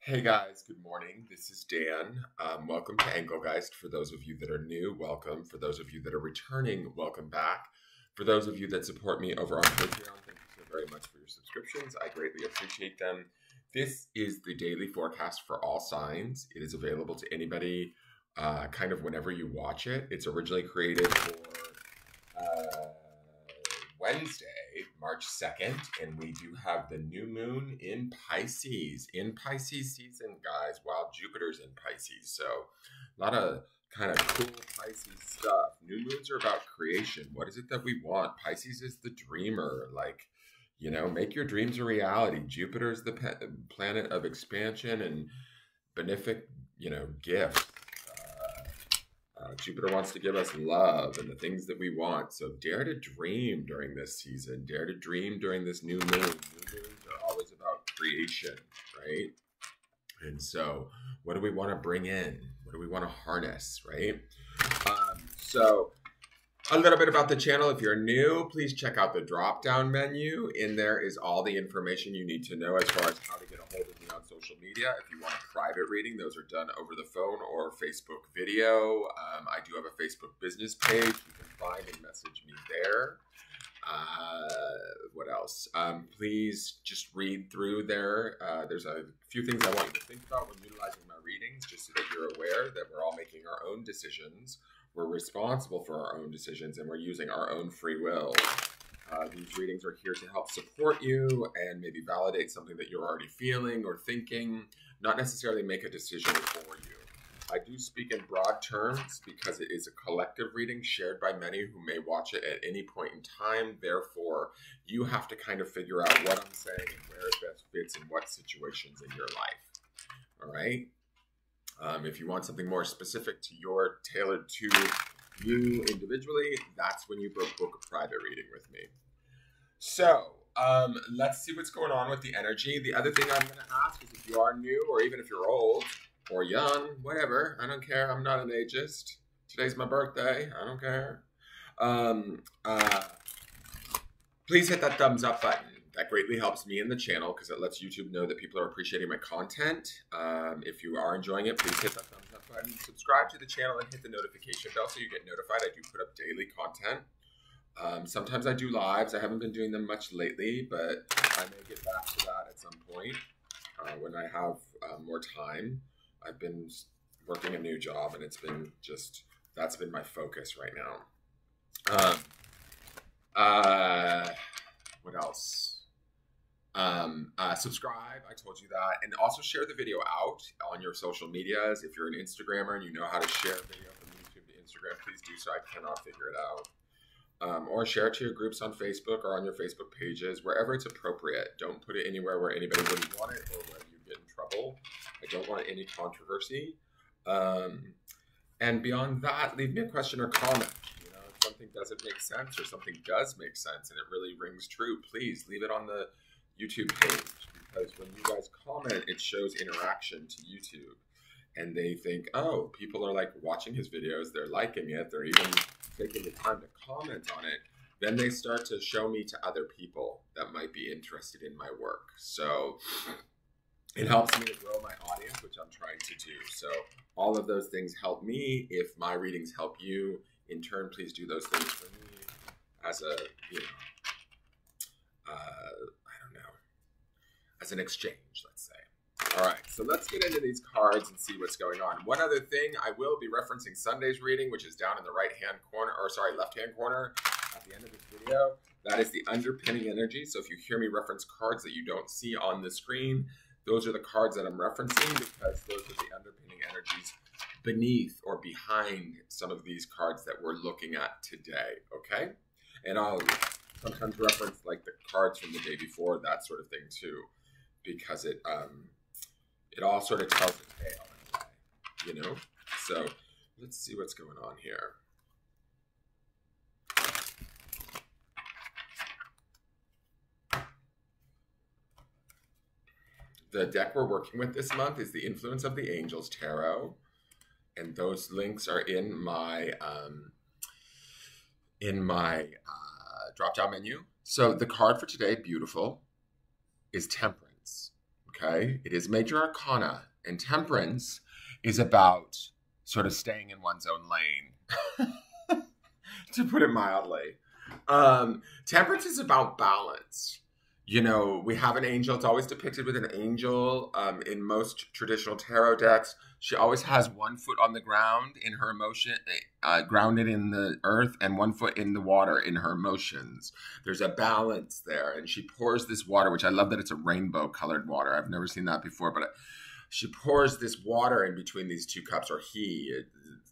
Hey guys, good morning. This is Dan. Welcome to Engelgeist. For those of you that are new, welcome. For those of you that are returning, welcome back. For those of you that support me over on Patreon, thank you so very much for your subscriptions. I greatly appreciate them. This is the daily forecast for all signs. It is available to anybody kind of whenever you watch it. It's originally created for Wednesday, March 2nd, and we do have the new moon in Pisces. In Pisces season, guys, while Jupiter's in Pisces. So a lot of kind of cool Pisces stuff. New moons are about creation. What is it that we want? Pisces is the dreamer. Make your dreams a reality. Jupiter is the planet of expansion and benefic, gifts. Jupiter wants to give us love and the things that we want. So dare to dream during this season. Dare to dream during this new moon. New moons are always about creation, right? And so what do we want to bring in? What do we want to harness, right? So a little bit about the channel. If you're new, please check out the drop-down menu. In there is all the information you need to know as far as how to get a hold of me on social media. If you want a private reading, those are done over the phone or Facebook video. I do have a Facebook business page. You can find and message me there. What else? Please just read through there. There's a few things I want you to think about when utilizing my readings, just so that you're aware that we're all making our own decisions. We're responsible for our own decisions, and we're using our own free will. These readings are here to help support you and maybe validate something that you're already feeling or thinking, not necessarily make a decision for you. I do speak in broad terms because it is a collective reading shared by many who may watch it at any point in time. Therefore, you have to kind of figure out what I'm saying and where it best fits in what situations in your life. All right? If you want something more specific to your, tailored to you individually, that's when you book a private reading with me. So let's see what's going on with the energy. The other thing I'm going to ask is if you are new or even if you're old or young, whatever, I don't care. I'm not an ageist. Today's my birthday. I don't care. Please hit that thumbs up button. That greatly helps me in the channel because it lets YouTube know that people are appreciating my content. If you are enjoying it, please hit that thumbs up button. Subscribe to the channel and hit the notification bell so you get notified. I do put up daily content. Sometimes I do lives. I haven't been doing them much lately, but I may get back to that at some point when I have more time. I've been working a new job, and it's been that's been my focus right now. What else? Subscribe, I told you that, and also share the video out on your social medias. If you're an Instagrammer and you know how to share a video from YouTube to Instagram, please do so. I cannot figure it out. Or share it to your groups on Facebook or on your Facebook pages, wherever it's appropriate. Don't put it anywhere where anybody wouldn't want it or where you get in trouble. I don't want any controversy. And beyond that, leave me a question or comment. If something doesn't make sense or something does make sense and it really rings true, please leave it on the YouTube page, because when you guys comment, it shows interaction to YouTube, and they think, oh, people are like watching his videos, they're liking it, they're even taking the time to comment on it. Then they start to show me to other people that might be interested in my work. So it helps me to grow my audience, which I'm trying to do. So all of those things help me. If my readings help you, in turn, please do those things for me as a, as an exchange, let's say. All right, so let's get into these cards and see what's going on. One other thing, I will be referencing Sunday's reading, which is down in the left-hand corner at the end of this video. That is the underpinning energy. So if you hear me reference cards that you don't see on the screen, those are the cards that I'm referencing, because those are the underpinning energies beneath or behind some of these cards that we're looking at today, okay? And I'll sometimes reference like the cards from the day before, that sort of thing too, because it all sort of tells a tale in a way, So let's see what's going on here. The deck we're working with this month is the Influence of the Angels Tarot, and those links are in my drop-down menu. So the card for today, beautiful, is Temperance. Okay. It is major arcana. And temperance is about sort of staying in one's own lane, to put it mildly. Temperance is about balance. You know, we have an angel. It's always depicted with an angel in most traditional tarot decks. She always has one foot on the ground in her emotion, grounded in the earth, and one foot in the water in her emotions. There's a balance there. And she pours this water, which I love that it's a rainbow colored water. I've never seen that before, but she pours this water in between these two cups, or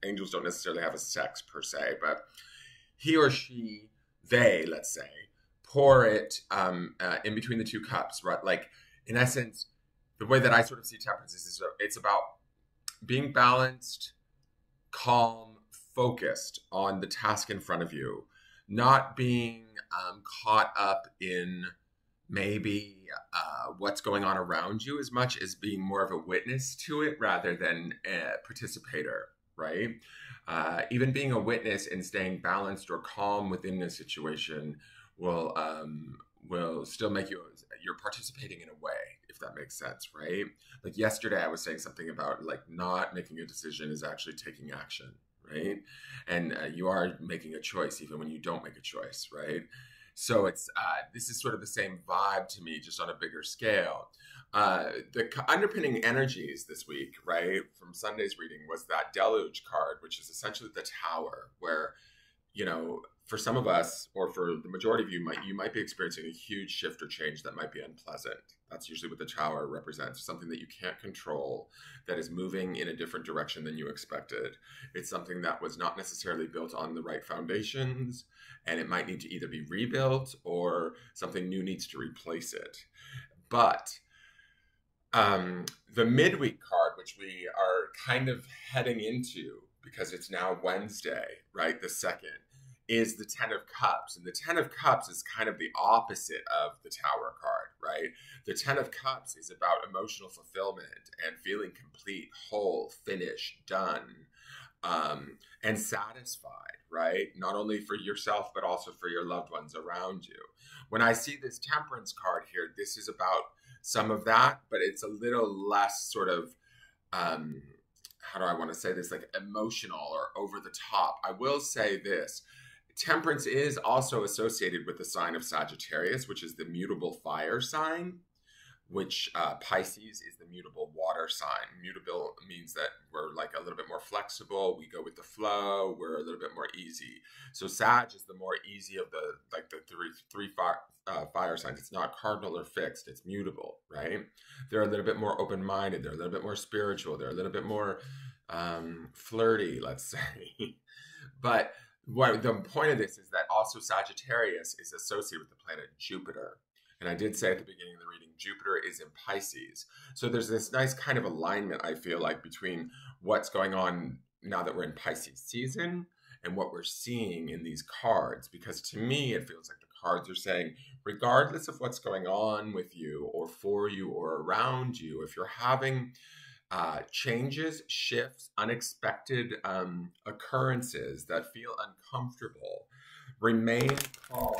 angels don't necessarily have a sex per se, but he or she, they, let's say, pour it in between the two cups, right? Like, in essence, the way that I sort of see temperance is it's about being balanced, calm, focused on the task in front of you, not being caught up in maybe what's going on around you as much as being more of a witness to it rather than a participator, right? Even being a witness and staying balanced or calm within a situation will still make you're participating in a way, if that makes sense, right? Like yesterday I was saying something about like not making a decision is actually taking action, right? And you are making a choice even when you don't make a choice, right? So it's this is sort of the same vibe to me, just on a bigger scale. The underpinning energies this week, right, from Sunday's reading was that deluge card, which is essentially the tower, where, you know, for some of us, or for the majority of you, you might be experiencing a huge shift or change that might be unpleasant. That's usually what the tower represents, something that you can't control, that is moving in a different direction than you expected. It's something that was not necessarily built on the right foundations, and it might need to either be rebuilt or something new needs to replace it. But the midweek card, which we are kind of heading into because it's now Wednesday, right, the 2nd, is the Ten of Cups. And the Ten of Cups is kind of the opposite of the Tower card, right? The Ten of Cups is about emotional fulfillment and feeling complete, whole, finished, done, and satisfied, right? Not only for yourself, but also for your loved ones around you. When I see this Temperance card here, this is about some of that, but it's a little less sort of, how do I want to say this, like emotional or over the top. I will say this. Temperance is also associated with the sign of Sagittarius, which is the mutable fire sign, which Pisces is the mutable water sign. Mutable means that we're like a little bit more flexible. We go with the flow. We're a little bit more easy. So Sag is the more easy of the three fire signs. It's not cardinal or fixed. It's mutable, right? They're a little bit more open-minded. They're a little bit more spiritual. They're a little bit more flirty, let's say. But the point of this is that also Sagittarius is associated with the planet Jupiter. And I did say at the beginning of the reading, Jupiter is in Pisces. So there's this nice kind of alignment, I feel like, between what's going on now that we're in Pisces season and what we're seeing in these cards. Because to me, it feels like the cards are saying, regardless of what's going on with you or for you or around you, if you're having changes, shifts, unexpected occurrences that feel uncomfortable, remain calm,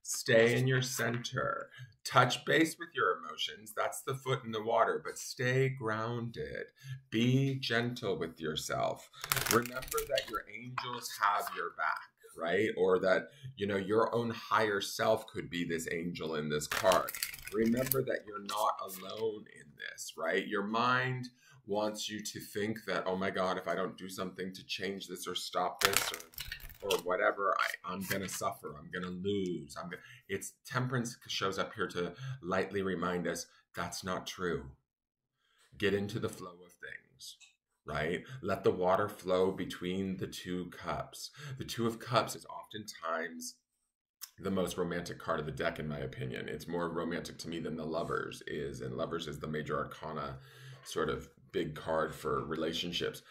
stay in your center, touch base with your emotions. That's the foot in the water, but stay grounded. Be gentle with yourself. Remember that your angels have your back, right? Or that, you know, your own higher self could be this angel in this card. Remember that you're not alone in this, right? Your mind wants you to think that, oh my God, if I don't do something to change this or stop this or whatever, I'm going to suffer. I'm going to lose. It's Temperance shows up here to lightly remind us that's not true. Get into the flow of things, right? Let the water flow between the two cups. The Two of Cups is oftentimes the most romantic card of the deck, in my opinion. It's more romantic to me than the Lovers is, and Lovers is the major arcana sort of big card for relationships.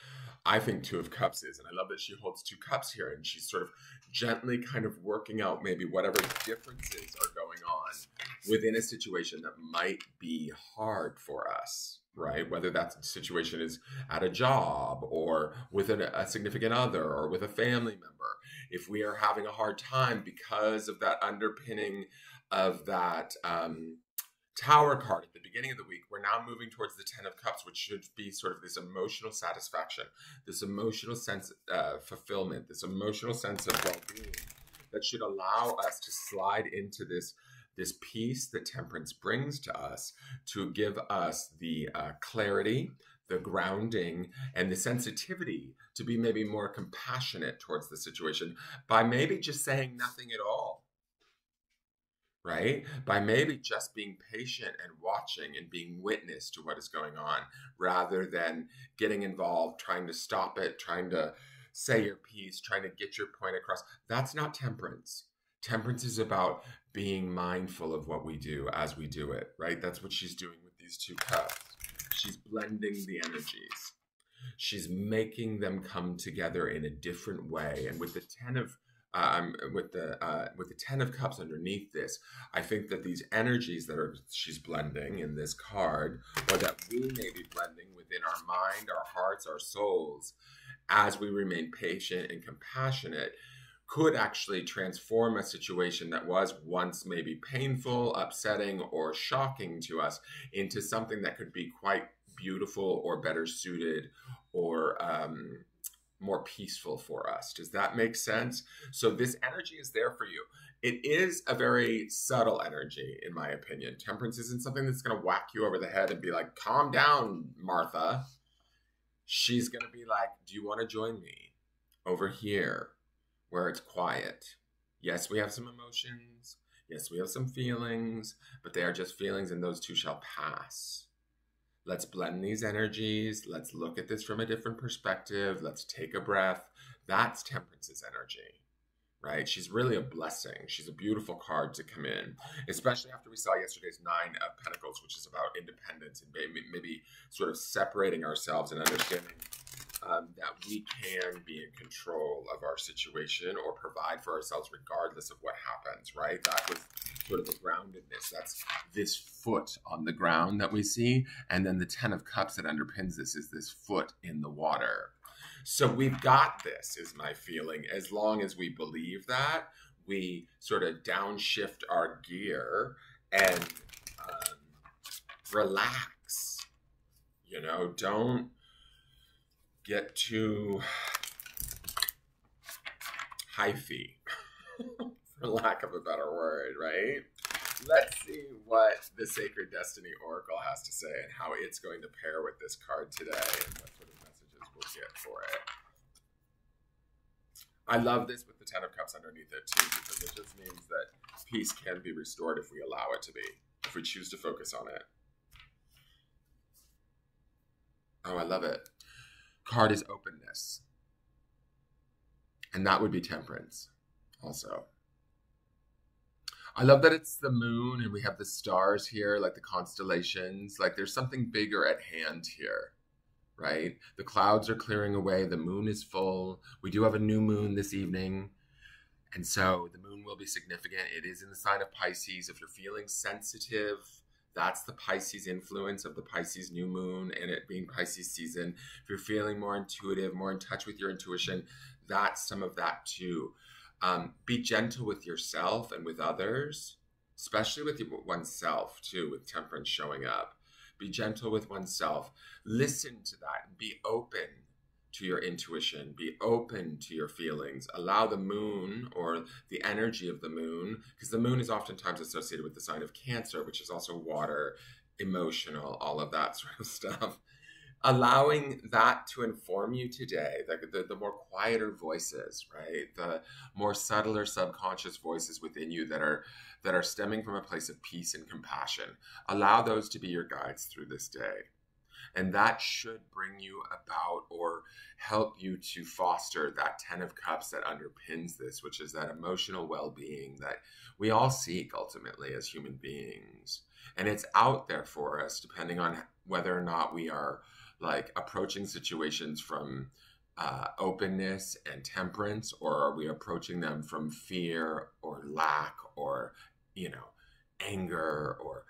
I think Two of Cups is, and I love that she holds two cups here, and she's sort of gently kind of working out maybe whatever differences are going on within a situation that might be hard for us, right? Whether that situation is at a job or with a significant other or with a family member. If we are having a hard time because of that underpinning of that Tower card at the beginning of the week, we're now moving towards the Ten of Cups, which should be sort of this emotional satisfaction, this emotional sense of fulfillment, this emotional sense of well-being that should allow us to slide into this peace that temperance brings to us, to give us the clarity, the grounding, and the sensitivity to be maybe more compassionate towards the situation by maybe just saying nothing at all. Right? By maybe just being patient and watching and being witness to what is going on, rather than getting involved, trying to stop it, trying to say your piece, trying to get your point across. That's not temperance. Temperance is about being mindful of what we do as we do it, right? That's what she's doing with these two cups. She's blending the energies. She's making them come together in a different way. And with the with the Ten of Cups underneath this, I think that these energies that she's blending in this card, or that we may be blending within our mind, our hearts, our souls, as we remain patient and compassionate, could actually transform a situation that was once maybe painful, upsetting, or shocking to us into something that could be quite beautiful or better suited, or more peaceful for us. Does that make sense? So this energy is there for you. It is a very subtle energy, in my opinion. Temperance isn't something that's going to whack you over the head and be like, calm down, Martha. She's going to be like, do you want to join me over here where it's quiet? Yes, we have some emotions. Yes, we have some feelings, but they are just feelings, and those too shall pass. Let's blend these energies. Let's look at this from a different perspective. Let's take a breath. That's Temperance's energy, right? She's really a blessing. She's a beautiful card to come in, especially after we saw yesterday's Nine of Pentacles, which is about independence and maybe sort of separating ourselves and understanding that we can be in control of our situation or provide for ourselves regardless of what happens, right? That was sort of the groundedness. That's this foot on the ground that we see. And then the Ten of Cups that underpins this is this foot in the water. So we've got this, is my feeling. As long as we believe that, we sort of downshift our gear and relax. You know, don't get too hyphy, for lack of a better word, right? Let's see what the Sacred Destiny Oracle has to say and how it's going to pair with this card today and what sort of messages we'll get for it. I love this with the Ten of Cups underneath it too, because it just means that peace can be restored if we allow it to be, if we choose to focus on it. Oh, I love it. Card is openness. And that would be Temperance also. I love that it's the moon and we have the stars here, like the constellations. Like there's something bigger at hand here, right? The clouds are clearing away. The moon is full. We do have a new moon this evening. And so the moon will be significant. It is in the sign of Pisces. If you're feeling sensitive, that's the Pisces influence of the Pisces new moon and it being Pisces season. If you're feeling more intuitive, more in touch with your intuition, that's some of that too. Be gentle with yourself and with others, especially with oneself too, with Temperance showing up. Be gentle with oneself. Listen to that and be open to your intuition. Be open to your feelings. Allow the moon or the energy of the moon, because the moon is oftentimes associated with the sign of Cancer, which is also water, emotional, all of that sort of stuff. Allowing that to inform you today, the more quieter voices, right? The more subtler subconscious voices within you that are stemming from a place of peace and compassion. Allow those to be your guides through this day. And that should bring you about or help you to foster that Ten of Cups that underpins this, which is that emotional well-being that we all seek ultimately as human beings. And it's out there for us depending on whether or not we are like approaching situations from openness and temperance, or are we approaching them from fear or lack or, you know, anger or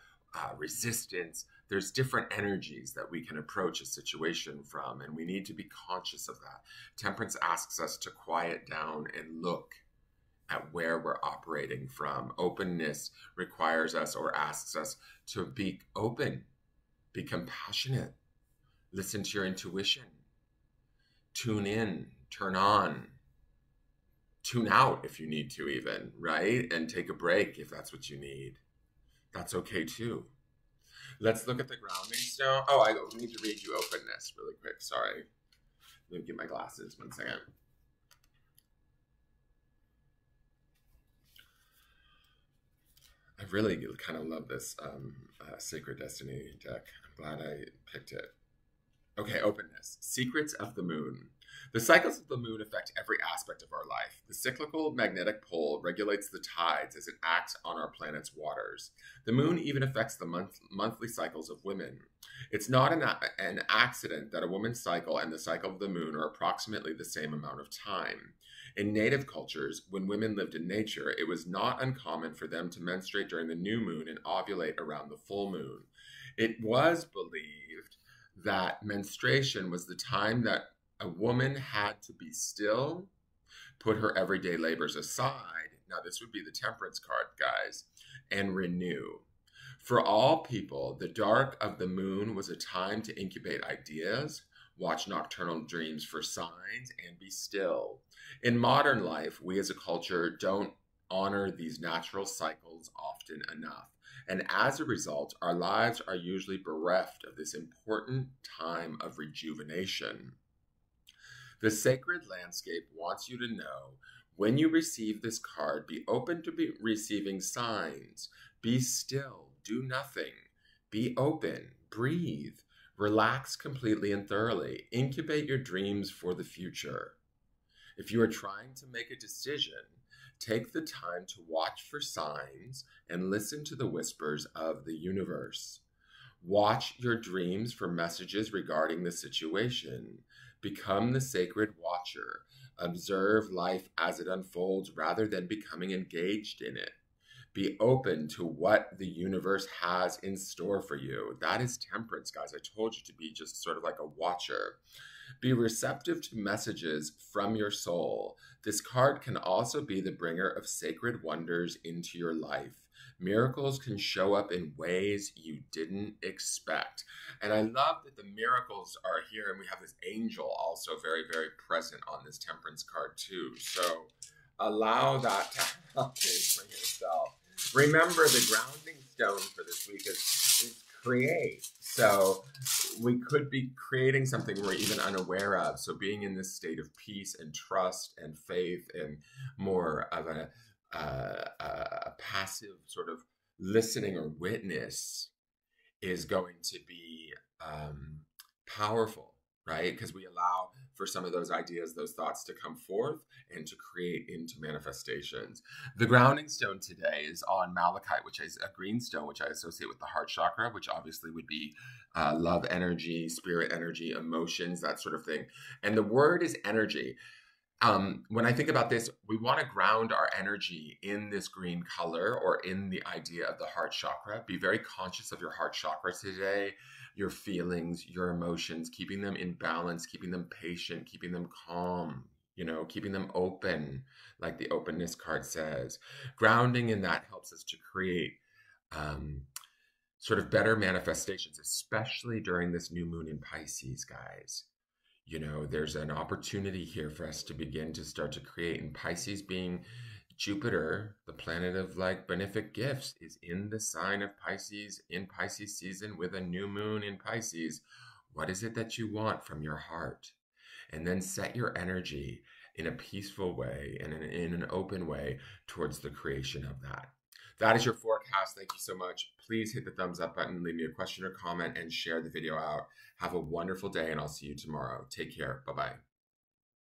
resistance. There's different energies that we can approach a situation from, and we need to be conscious of that. Temperance asks us to quiet down and look at where we're operating from. Openness requires us or asks us to be open, be compassionate, listen to your intuition, tune in, turn on, tune out if you need to even, right? And take a break if that's what you need. That's okay too. Let's look at the grounding stone. Oh, I need to read you openness really quick. Sorry. Let me get my glasses 1 second. I really kind of love this Sacred Destiny deck. I'm glad I picked it. Okay, openness. Secrets of the moon. The cycles of the moon affect every aspect of our life. The cyclical magnetic pole regulates the tides as it acts on our planet's waters. The moon even affects the monthly cycles of women. It's not an accident that a woman's cycle and the cycle of the moon are approximately the same amount of time. In native cultures, when women lived in nature, it was not uncommon for them to menstruate during the new moon and ovulate around the full moon. It was believed that menstruation was the time that a woman had to be still, put her everyday labors aside. Now, this would be the temperance card, guys, and renew. For all people, the dark of the moon was a time to incubate ideas, watch nocturnal dreams for signs, and be still. In modern life, we as a culture don't honor these natural cycles often enough. And as a result, our lives are usually bereft of this important time of rejuvenation. The sacred landscape wants you to know, when you receive this card, be open to receiving signs. Be still, do nothing, be open, breathe, relax completely and thoroughly, incubate your dreams for the future. If you are trying to make a decision, take the time to watch for signs and listen to the whispers of the universe. Watch your dreams for messages regarding the situation. Become the sacred watcher. Observe life as it unfolds rather than becoming engaged in it. Be open to what the universe has in store for you. That is temperance, guys. I told you to be just sort of like a watcher. Be receptive to messages from your soul. This card can also be the bringer of sacred wonders into your life. Miracles can show up in ways you didn't expect. And I love that the miracles are here, and we have this angel also very, very present on this temperance card too. So allow that to happen for yourself. Remember, the grounding stone for this week is create. So we could be creating something we're even unaware of. So being in this state of peace and trust and faith and more of a passive sort of listening or witness is going to be powerful, right? Because we allow for some of those ideas, those thoughts to come forth and to create into manifestations. The grounding stone today is on malachite, which is a green stone, which I associate with the heart chakra, which obviously would be love energy, spirit energy, emotions, that sort of thing. And the word is energy. When I think about this, we want to ground our energy in this green color or in the idea of the heart chakra. Be very conscious of your heart chakra today, your feelings, your emotions, keeping them in balance, keeping them patient, keeping them calm, keeping them open, like the openness card says. Grounding in that helps us to create sort of better manifestations, especially during this new moon in Pisces, guys. There's an opportunity here for us to begin to start to create. And Pisces, being Jupiter, the planet of benefic gifts, is in the sign of Pisces in Pisces season with a new moon in Pisces. What is it that you want from your heart? And then set your energy in a peaceful way and in an open way towards the creation of that. That is your forecast. Thank you so much. Please hit the thumbs up button, leave me a question or comment, and share the video out. Have a wonderful day, and I'll see you tomorrow. Take care. Bye-bye.